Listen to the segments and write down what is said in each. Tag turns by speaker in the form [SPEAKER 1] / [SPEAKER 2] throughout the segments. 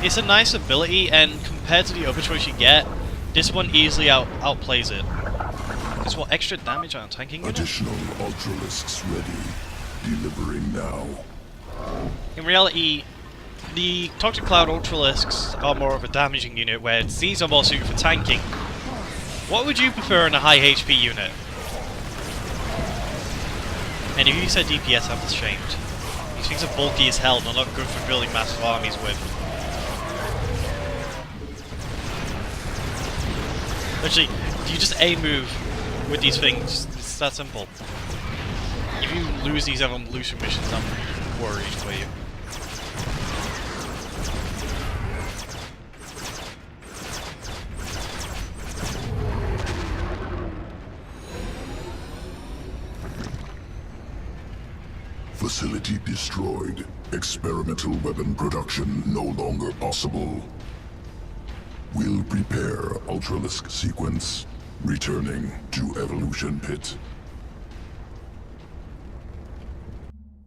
[SPEAKER 1] It's a nice ability, and compared to the other choice you get, this one easily outplays it. It's what, extra damage on a tanking unit?
[SPEAKER 2] Additional Ultralisks ready. Delivering now.
[SPEAKER 1] In reality, the Toxic Cloud Ultralisks are more of a damaging unit, where these are more suited for tanking. What would you prefer in a high HP unit? And if you said DPS, I'm ashamed. These things are bulky as hell, they're not good for building massive armies with. Actually, you just A-move with these things, it's that simple. If you lose these evolution missions, I'm worried for you.
[SPEAKER 2] Facility destroyed. Experimental weapon production no longer possible. We'll prepare Ultralisk sequence. Returning to Evolution Pit.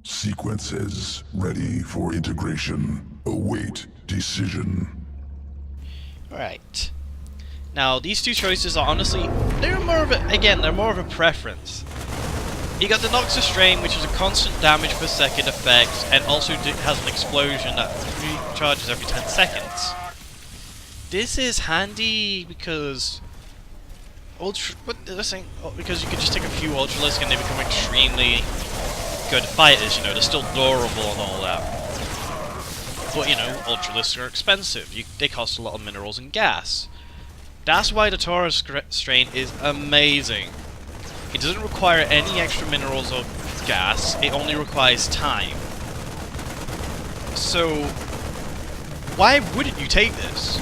[SPEAKER 2] Sequences ready for integration. Await decision.
[SPEAKER 1] Alright. Now, these two choices are honestly, they're more of a preference. You got the Noxus Strain, which is a constant damage per second effect, and also has an explosion that recharges every 10 seconds. This is handy because because you can just take a few Ultralisks and they become extremely good fighters. You know, they're still durable and all that. But you know, Ultralisks are expensive. They cost a lot of minerals and gas. That's why the Taurus Strain is amazing. It doesn't require any extra minerals or gas, it only requires time. So, why wouldn't you take this?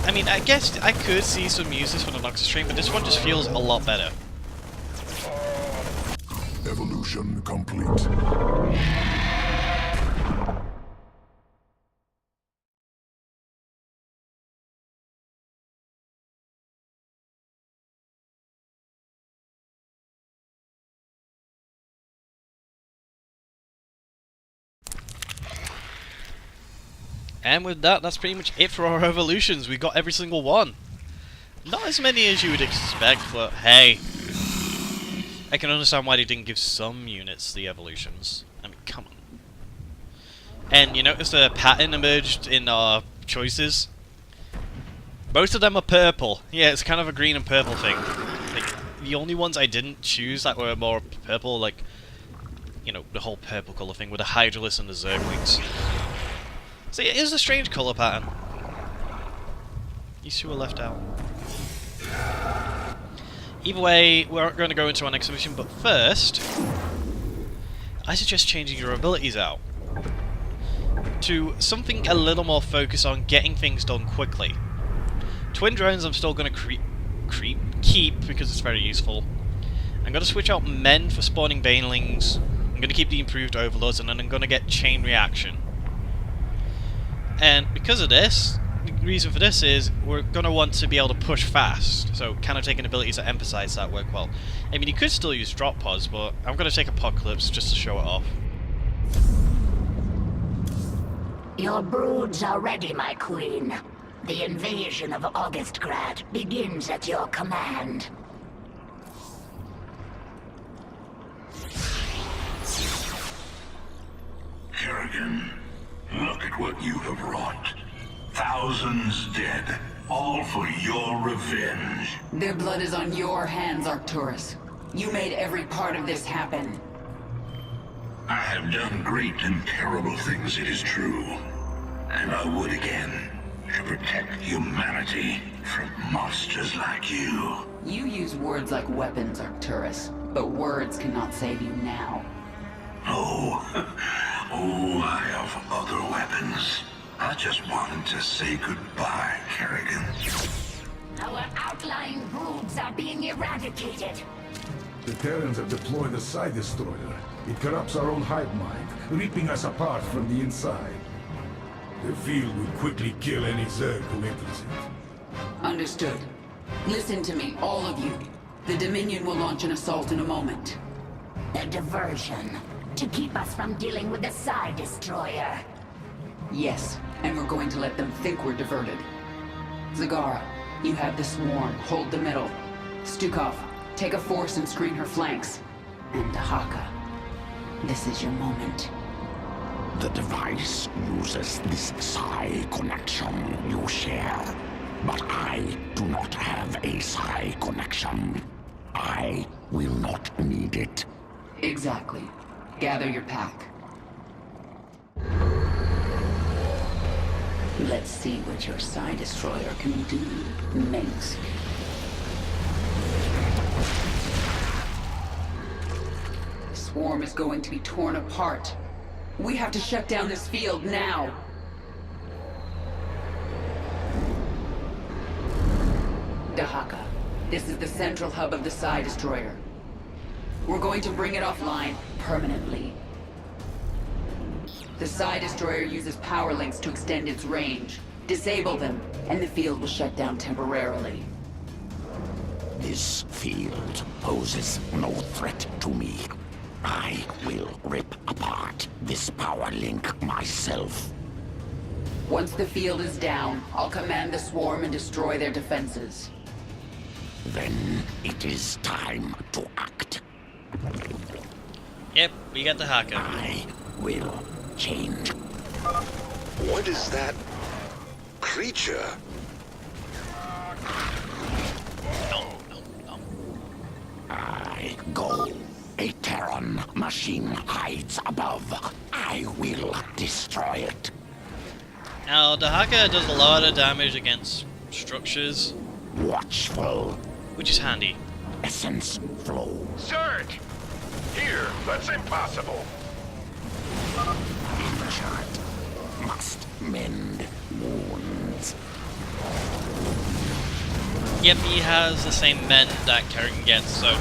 [SPEAKER 1] I mean, I guess I could see some uses for the Noxus Strain, but this one just feels a lot better.
[SPEAKER 2] Evolution complete.
[SPEAKER 1] And with that, that's pretty much it for our evolutions. We got every single one. Not as many as you would expect, but hey. I can understand why they didn't give some units the evolutions. I mean, come on. And you notice the pattern emerged in our choices? Both of them are purple. Yeah, it's kind of a green and purple thing. Like, the only ones I didn't choose that were more purple, like, you know, the whole purple colour thing with the Hydralis and the Zerglings. So yeah, it is a strange colour pattern. These two are left out. Either way, we're going to go into our next mission, but first, I suggest changing your abilities out to something a little more focused on getting things done quickly. Twin drones I'm still going to keep because it's very useful. I'm going to switch out men for spawning banelings. I'm going to keep the improved overlords, and then I'm going to get chain reaction. And because of this, the reason for this is we're going to want to be able to push fast, so kind of taking abilities that emphasize that work well. I mean, you could still use drop pods, but I'm going to take Apocalypse just to show it off.
[SPEAKER 3] Your broods are ready, my queen. The invasion of Augustgrad begins at your command.
[SPEAKER 4] Kerrigan, look at what you have wrought. Thousands dead, all for your revenge.
[SPEAKER 5] Their blood is on your hands, Arcturus. You made every part of this happen.
[SPEAKER 4] I have done great and terrible things, it is true. And I would again, to protect humanity from monsters like you.
[SPEAKER 5] You use words like weapons, Arcturus, but words cannot save you now.
[SPEAKER 4] Oh, I have other weapons. I just wanted to say goodbye, Kerrigan.
[SPEAKER 3] Our outlying broods are being eradicated.
[SPEAKER 6] The Terrans have deployed a Psi Destroyer. It corrupts our own hive mind, ripping us apart from the inside. The field will quickly kill any Zerg who enters it.
[SPEAKER 5] Understood. Listen to me, all of you. The Dominion will launch an assault in a moment.
[SPEAKER 3] A diversion, to keep us from dealing with the Psi Destroyer.
[SPEAKER 5] Yes, and we're going to let them think we're diverted. Zagara, you have the swarm. Hold the middle. Stukov, take a force and screen her flanks. And Dahaka, this is your moment.
[SPEAKER 7] The device uses this psi connection you share. But I do not have a psi connection. I will not need it.
[SPEAKER 5] Exactly. Gather your pack. Let's see what your Psi Destroyer can do, Minsk. The swarm is going to be torn apart. We have to shut down this field now. Dahaka, this is the central hub of the Psi Destroyer. We're going to bring it offline permanently. The Psi Destroyer uses power links to extend its range. Disable them, and the field will shut down temporarily.
[SPEAKER 7] This field poses no threat to me. I will rip apart this power link myself.
[SPEAKER 5] Once the field is down, I'll command the swarm and destroy their defenses.
[SPEAKER 7] Then it is time to act.
[SPEAKER 1] Yep, we got the hacker.
[SPEAKER 7] I will change.
[SPEAKER 8] What is that creature?
[SPEAKER 1] No, no, no.
[SPEAKER 7] I go. A Terran machine hides above. I will destroy it.
[SPEAKER 1] Now, the hacker does a lot of damage against structures,
[SPEAKER 7] Watchful.
[SPEAKER 1] which is handy.
[SPEAKER 7] Essence flow.
[SPEAKER 8] Surge! Here, that's impossible.
[SPEAKER 7] Injured. Must mend wounds.
[SPEAKER 1] Yep, he has the same mend that Kerrigan gets, so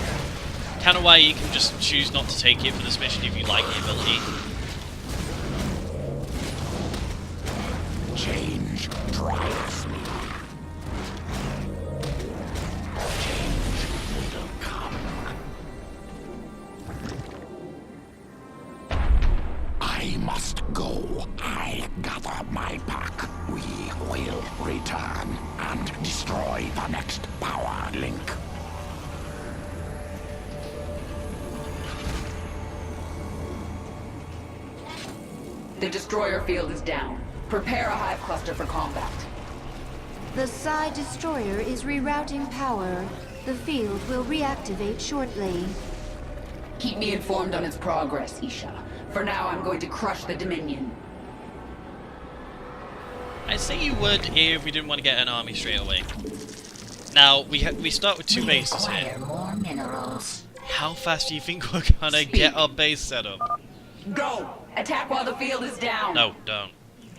[SPEAKER 1] kind of why you can just choose not to take it for this mission if you like the ability.
[SPEAKER 7] Change drives me. Change will come. I must go. I gather my pack. We will return and destroy the next power link.
[SPEAKER 5] The destroyer field is down. Prepare a hive cluster for combat.
[SPEAKER 9] The Psi Destroyer is rerouting power. The field will reactivate shortly.
[SPEAKER 5] Keep me informed on its progress, Isha. For now, I'm going to crush the Dominion.
[SPEAKER 1] I'd say you would if we didn't want to get an army straight away. Now, we start with two bases
[SPEAKER 3] Require
[SPEAKER 1] here.
[SPEAKER 3] more minerals.
[SPEAKER 1] How fast do you think we're gonna get our base set up?
[SPEAKER 5] Go! Attack while the field is down!
[SPEAKER 1] No, don't.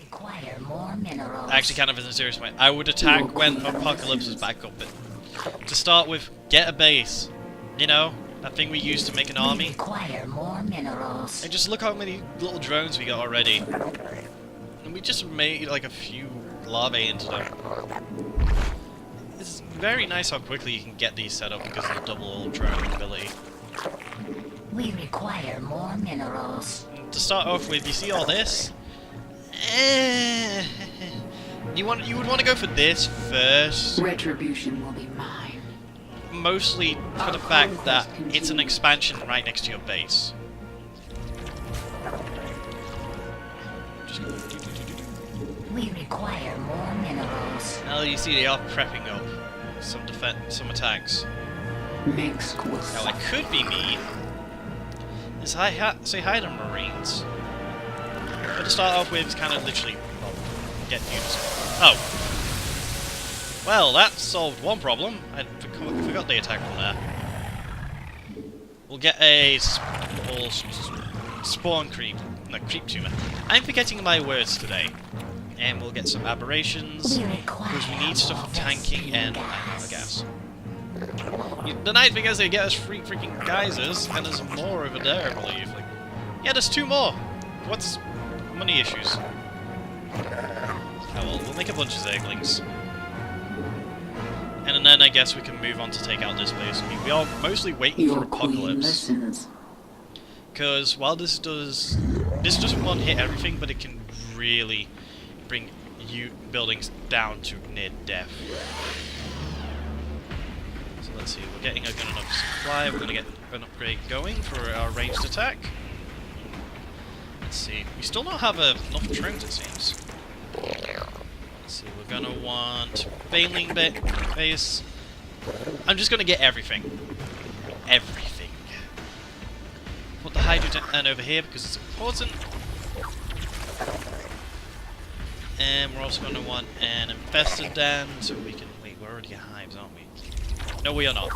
[SPEAKER 3] Require more minerals.
[SPEAKER 1] Actually, kind of in a serious way. I would attack when Apocalypse is back up. But to start with, get a base. You know, that thing we used to make an army.
[SPEAKER 3] Require more minerals.
[SPEAKER 1] And just look how many little drones we got already. And we just made like a few larvae into them. It's very nice how quickly you can get these set up because of the double drone ability.
[SPEAKER 3] We require more minerals.
[SPEAKER 1] And to start off with, you see all this? You would want to go for this first,
[SPEAKER 5] Retribution will be mine.
[SPEAKER 1] mostly for the fact that it's an expansion right next to your base. Just go.
[SPEAKER 3] We require more minerals.
[SPEAKER 1] Now you see they are prepping up some some attacks.
[SPEAKER 5] Minsk will
[SPEAKER 1] Now
[SPEAKER 5] suffer.
[SPEAKER 1] it could be me. Is say hi to Marines. But to start off with, it's kind of literally get units. Oh. Well, that solved one problem. I forgot the attack from there. We'll get a spawn creep. No, creep tumor. I'm forgetting my words today. And we'll get some aberrations. Because we need stuff for tanking and I guess. The nice thing is they get us freaking geysers, and there's more over there, I believe. Like, yeah, there's two more. What's money issues? Oh well, we'll make a bunch of Zerglings. And then I guess we can move on to take out this base. I mean, we are mostly waiting for
[SPEAKER 5] Your queen
[SPEAKER 1] Apocalypse.
[SPEAKER 5] listens.
[SPEAKER 1] Because while this doesn't one hit everything, but it can really bring you buildings down to near death. So let's see, we're getting a good enough supply, we're going to get an upgrade going for our ranged attack. Let's see, we still don't have enough drones it seems. Let's see, we're going to want Bailing Base. I'm just going to get everything. Everything. Put the hydrogen over here because it's important. And we're also going to want an infested den so we can... Wait, we're already at hives, aren't we? No, we are not.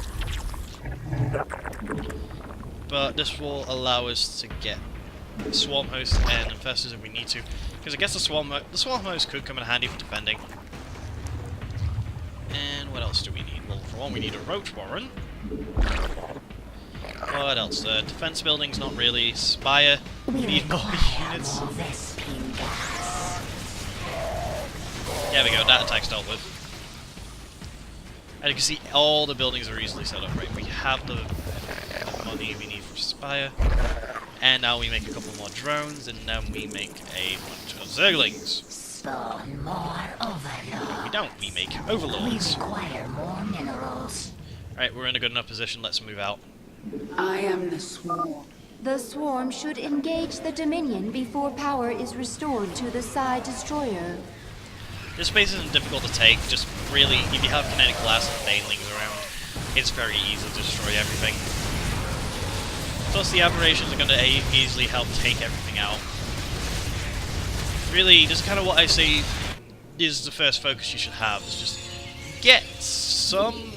[SPEAKER 1] But this will allow us to get swarm hosts and infestors if we need to. Because I guess the swarm host could come in handy for defending. And what else do we need? Well, for one, we need a roach warren. What else? Defense buildings, not really. Spire, we need more units. There we go, that attack's dealt with. And you can see all the buildings are easily set up, right? We have the money we need for Spire. And now we make a couple more drones, and then we make a bunch of Zerglings.
[SPEAKER 3] Spawn more overlords.
[SPEAKER 1] We don't, we make overlords.
[SPEAKER 3] We require more minerals.
[SPEAKER 1] Alright, we're in a good enough position, let's move out.
[SPEAKER 5] I am the Swarm.
[SPEAKER 9] The swarm should engage the Dominion before power is restored to the Psi Destroyer.
[SPEAKER 1] This space isn't difficult to take, just really, if you have kinetic glass and banelings around, it's very easy to destroy everything. Plus the aberrations are going to easily help take everything out. Really, this is kind of what I say is the first focus you should have, is just get some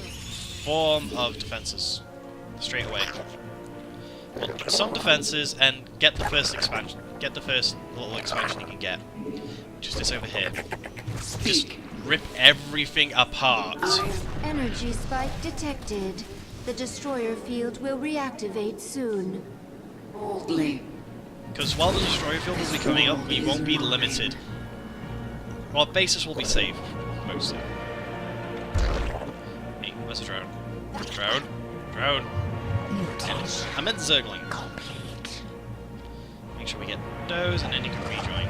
[SPEAKER 1] form of defenses straight away. Well, some defenses and get the first expansion, get the first little expansion you can get, which is this over here. Just rip everything apart.
[SPEAKER 9] Energy spike detected. The destroyer field will reactivate soon.
[SPEAKER 5] Boldly.
[SPEAKER 1] Because while the destroyer field will be coming up, we won't be limited. Our bases will be safe, mostly. Hey, where's the drone? Drone? Drone? I meant Zergling. Make sure we get those, and then you can rejoin.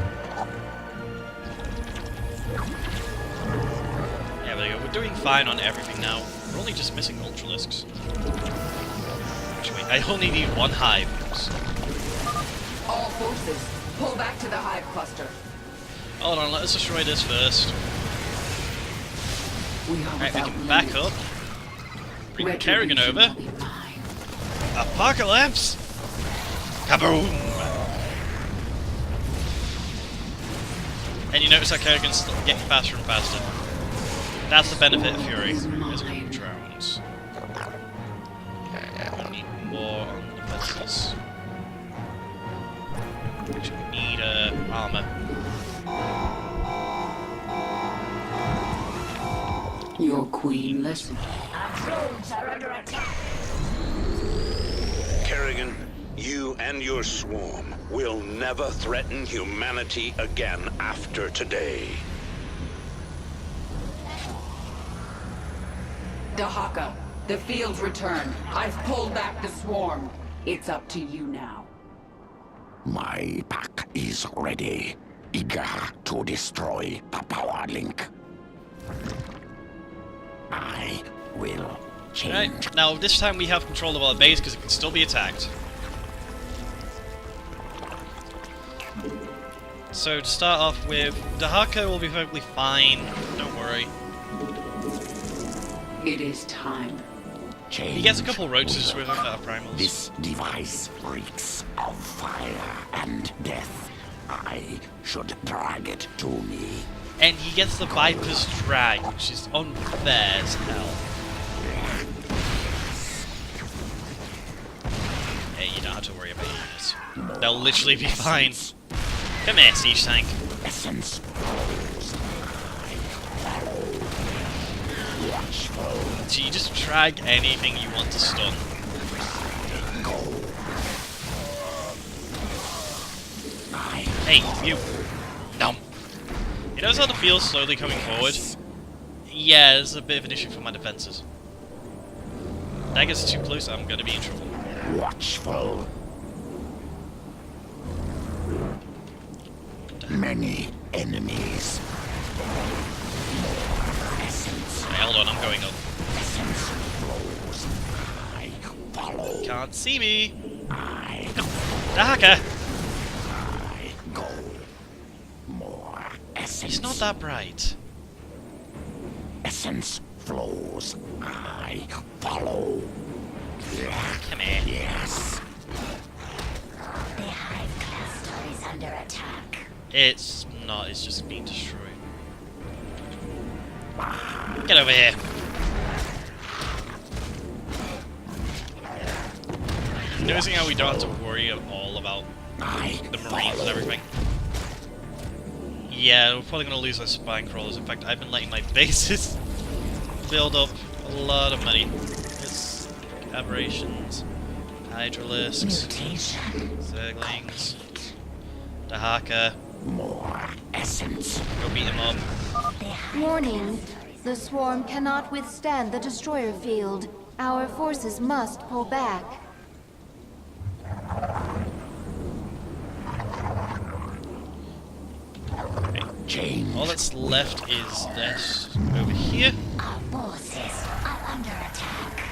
[SPEAKER 1] Yeah, there we go. We're doing fine on everything now. We're only just missing Ultralisks. Actually, I only need one hive.
[SPEAKER 5] All forces, pull back to the hive cluster.
[SPEAKER 1] Hold on, let us destroy this first. Alright, we can back up. Bring Kerrigan over. Apocalypse! Kaboom! And you notice how Kerrigan's getting faster and faster. That's the benefit of Fury. There's a couple of drones. We need more on the defenses. Actually, we need armor.
[SPEAKER 5] Your queen listens.
[SPEAKER 3] Our drones are under attack.
[SPEAKER 4] Kerrigan, you and your swarm will never threaten humanity again after today.
[SPEAKER 5] Dahaka, the field's returned. I've pulled back the swarm. It's up to you now.
[SPEAKER 7] My pack is ready, eager to destroy the power link. I will change.
[SPEAKER 1] Right, now this time we have control of our base because it can still be attacked. So to start off with, Dahaka will be perfectly fine, don't worry.
[SPEAKER 5] It is time.
[SPEAKER 7] Change.
[SPEAKER 1] He gets a couple roaches with him that are primals.
[SPEAKER 7] This device reeks of fire and death. I should drag it to me.
[SPEAKER 1] And he gets the Viper's Drag, which is unfair as hell. Hey, you don't have to worry about this. They'll literally be fine. Come here, Siege Tank.
[SPEAKER 7] Essence.
[SPEAKER 1] So you just drag anything you want to stun. Hey, you. No. You notice how the field's slowly coming forward? Yeah, there's a bit of an issue for my defenses. That gets too close, I'm gonna be in trouble.
[SPEAKER 7] Watchful. Many enemies.
[SPEAKER 1] Hey, hold on, I'm going up.
[SPEAKER 7] Essence flows. I follow.
[SPEAKER 1] Can't see me.
[SPEAKER 7] I
[SPEAKER 1] Dahaka!
[SPEAKER 7] go. More essence.
[SPEAKER 1] It's not that bright.
[SPEAKER 7] Essence flows. I follow.
[SPEAKER 1] Come here.
[SPEAKER 7] Yes.
[SPEAKER 3] The Hive Cluster is under attack.
[SPEAKER 1] It's not, it's just being destroyed. Get over here. Noticing how we don't have to worry at all about the Marines and everything. Yeah, we're probably going to lose our spine crawlers. In fact, I've been letting my bases build up a lot of money. It's aberrations, hydralisks, zerglings, Dahaka.
[SPEAKER 7] More essence.
[SPEAKER 1] Go beat him up.
[SPEAKER 9] Warning. The swarm cannot withstand the destroyer field. Our forces must pull back.
[SPEAKER 7] Change.
[SPEAKER 1] All that's left is this over here.
[SPEAKER 3] Our forces are under attack.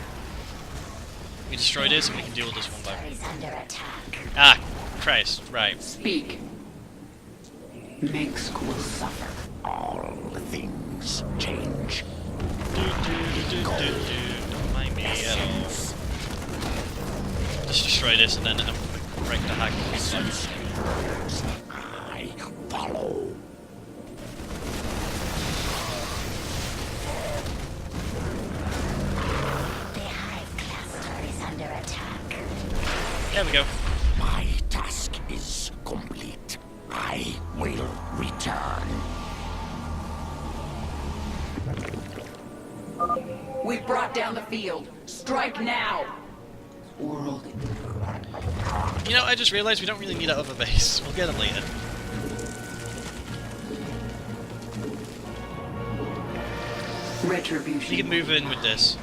[SPEAKER 1] We destroy this and we can deal with this one by
[SPEAKER 3] Is under attack.
[SPEAKER 1] Ah, Christ, right.
[SPEAKER 5] Speak. Minsk will suffer.
[SPEAKER 7] All things change.
[SPEAKER 1] Don't mind me at all. Just destroy this and then I'm gonna break the hack.
[SPEAKER 7] I follow.
[SPEAKER 3] The Hive Cluster is under attack.
[SPEAKER 1] There we go.
[SPEAKER 7] My task is complete. I will return.
[SPEAKER 5] We brought down the field. Strike now. World.
[SPEAKER 1] You know, I just realized we don't really need that other base. We'll get it later.
[SPEAKER 5] Retribution.
[SPEAKER 1] You can move in with this.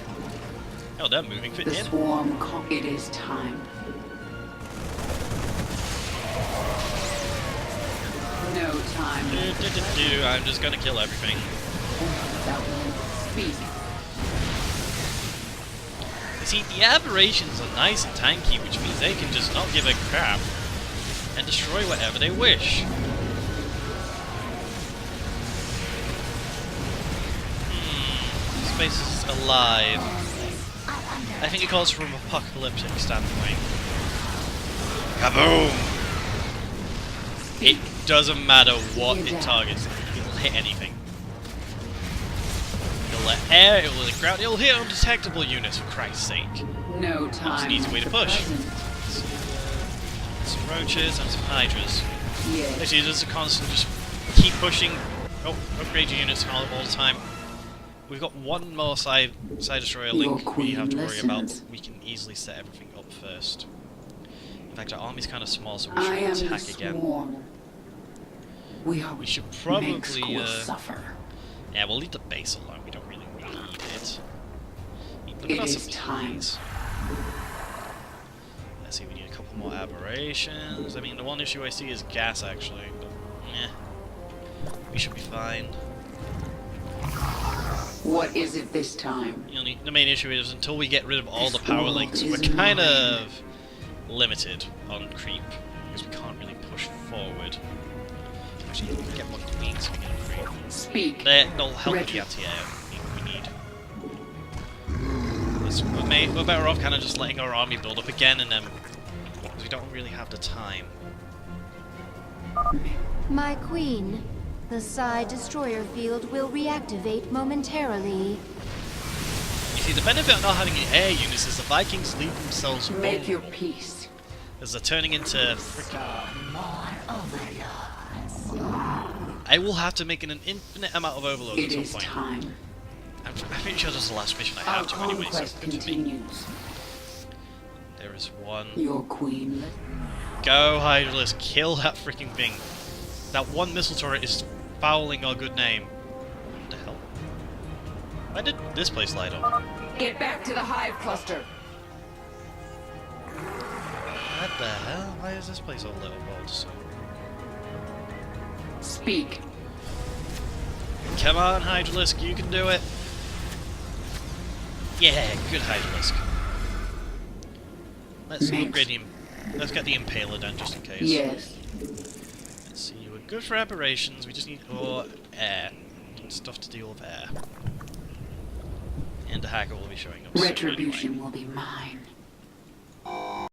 [SPEAKER 1] Oh, they're moving fit
[SPEAKER 5] The
[SPEAKER 1] in.
[SPEAKER 5] swarm. It is time. No time.
[SPEAKER 1] I'm just gonna kill everything.
[SPEAKER 5] Without one. Speak.
[SPEAKER 1] You see, the aberrations are nice and tanky, which means they can just not give a crap and destroy whatever they wish. Space is alive. I think it calls from an apocalyptic standpoint. Kaboom! It doesn't matter what it targets, it'll hit anything. It'll let air, it'll hit ground, it'll hit undetectable units, for Christ's sake.
[SPEAKER 5] No
[SPEAKER 1] Just
[SPEAKER 5] time.
[SPEAKER 1] needs a way to push. Some roaches and some hydras.
[SPEAKER 5] Yes.
[SPEAKER 1] Actually, there's a constant just keep pushing. Oh, upgrade your units all the time. We've got one more side destroyer link we have to worry about. We can easily set everything up first. In fact, our army's kind of small, so we
[SPEAKER 5] I am
[SPEAKER 1] should
[SPEAKER 5] the
[SPEAKER 1] attack again.
[SPEAKER 5] swarm. We
[SPEAKER 1] should
[SPEAKER 5] Minsk
[SPEAKER 1] probably,
[SPEAKER 5] will suffer.
[SPEAKER 1] Yeah, we'll leave the base alone. We don't really need it. Look
[SPEAKER 5] It
[SPEAKER 1] at our
[SPEAKER 5] is time.
[SPEAKER 1] supplies. Let's see, we need a couple more aberrations. I mean, the one issue I see is gas, actually. But, we should be fine.
[SPEAKER 5] What is it this time?
[SPEAKER 1] You know, the main issue is until we get rid of all the
[SPEAKER 5] This
[SPEAKER 1] power
[SPEAKER 5] world
[SPEAKER 1] links,
[SPEAKER 5] is
[SPEAKER 1] we're kind
[SPEAKER 5] mine.
[SPEAKER 1] of limited on creep because we can't really push forward. Actually, get more queens so we get a creep.
[SPEAKER 5] Speak.
[SPEAKER 1] They'll help with the anti-air we need. We're better off kind of just letting our army build up again, and then because we don't really have the time.
[SPEAKER 9] My queen, the side destroyer field will reactivate momentarily.
[SPEAKER 1] You see, the benefit of not having air units is the Vikings leave themselves
[SPEAKER 5] Make
[SPEAKER 1] vulnerable,
[SPEAKER 5] your peace.
[SPEAKER 1] as they're turning into frickin'.
[SPEAKER 3] More overlords.
[SPEAKER 1] I will have to make an infinite amount of overloads at
[SPEAKER 5] It
[SPEAKER 1] some
[SPEAKER 5] is
[SPEAKER 1] point.
[SPEAKER 5] time.
[SPEAKER 1] I'm pretty sure this is the last mission I
[SPEAKER 5] Our
[SPEAKER 1] have to anyway, so
[SPEAKER 5] conquest
[SPEAKER 1] to me.
[SPEAKER 5] continues.
[SPEAKER 1] There is one.
[SPEAKER 5] Your queen.
[SPEAKER 1] Go, Hydralis, kill that freaking thing. That one missile turret is fouling our good name. What the hell? Why did this place light up?
[SPEAKER 5] Get back to the hive cluster.
[SPEAKER 1] What the hell? Why is this place all lit up all of a sudden?
[SPEAKER 5] Speak.
[SPEAKER 1] Come on, Hydralisk, you can do it. Yeah, good Hydralisk. Let's upgrade him. Let's get the Impaler done just in case.
[SPEAKER 5] Yes.
[SPEAKER 1] Let's see, we're good for aberrations, we just need air. Need stuff to deal with air. And the hacker will be showing up soon
[SPEAKER 5] Retribution
[SPEAKER 1] anyway.
[SPEAKER 5] will be mine.